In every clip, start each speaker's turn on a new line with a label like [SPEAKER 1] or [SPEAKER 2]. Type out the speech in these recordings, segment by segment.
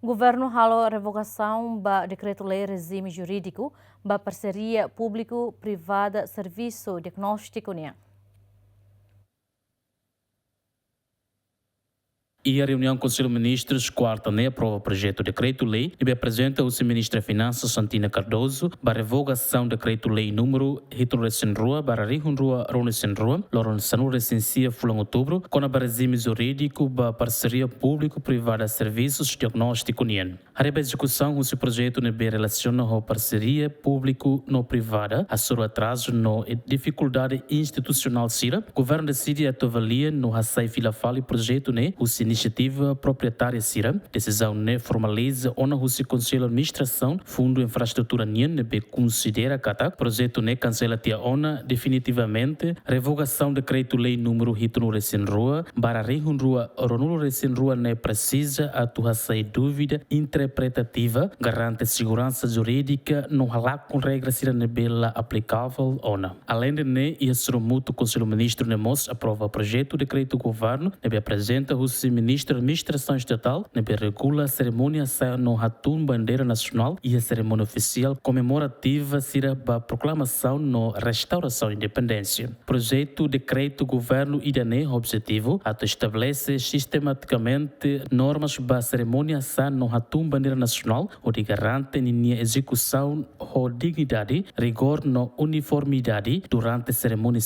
[SPEAKER 1] Governo halo revogação do decreto-lei regime jurídico da parceria público-privada serviço diagnóstico nia.
[SPEAKER 2] E a reunião com Conselho de Ministros quarta aprova o projeto de decreto-lei e apresenta o ministro de Finanças Santina Cardoso para revogação do decreto-lei número Rua para Rua Rua Loron Sanu Recensia Fulano Outubro com a regime jurídico da parceria público-privada serviços diagnóstico NIAN. A execução do projeto relaciona com a parceria público-no-privada, a seu atraso no dificuldade institucional sira. O governo decide avaliar no Hassai Filafali projeto o iniciativa proprietária Sira, decisão formaliza o Conselho de Administração, Fundo Infraestrutura NIAN, considera que projeto cancela tia ONA definitivamente, revogação decreto-lei número Hitunu Rua, para Rua Ronulo Rua precisa atuar sem dúvida interpretativa, garante segurança jurídica, não halá com regras Sira bela aplicável ONA. Além de e a mútuo Conselho Ministro Nemos aprova projeto decreto governo, apresenta o Ministro da Administração Estatal, regula a cerimônia no Hatum Bandeira Nacional e a cerimônia oficial comemorativa será a proclamação no Restauração da Independência. Projeto decreto governo IDANE objetivo estabelece sistematicamente normas para a cerimônia no Hatum Bandeira Nacional, onde garante a execução com dignidade, rigor na uniformidade durante a cerimônia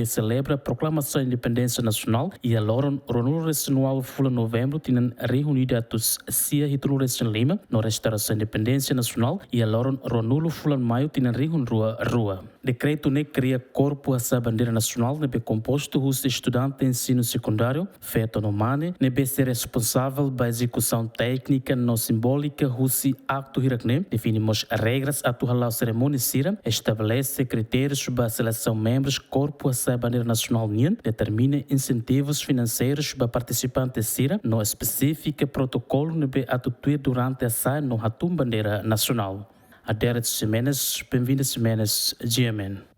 [SPEAKER 2] celebra a proclamação da Independência Nacional e a Ronaldo Nacional Fula Novembro tinham reunido atos Cia Hitulura Lima na Restauração da Independência Nacional e a Ronulo Fula Maio tinham reunido Rua. Decreto cria corpo a bandeira nacional composto dos estudantes de ensino secundário feito no MANE ser responsável pela execução técnica no simbólica dos acto hirakne definimos regras atual cerimônia Sira estabelece critérios para a seleção membros corpo a bandeira nacional NIAN determina incentivos financeiros para participantes Sira no específico protocolo atuar durante a no Hatum Bandeira Nacional. Aderet Semenes, bem-vindas Semenes, GMN.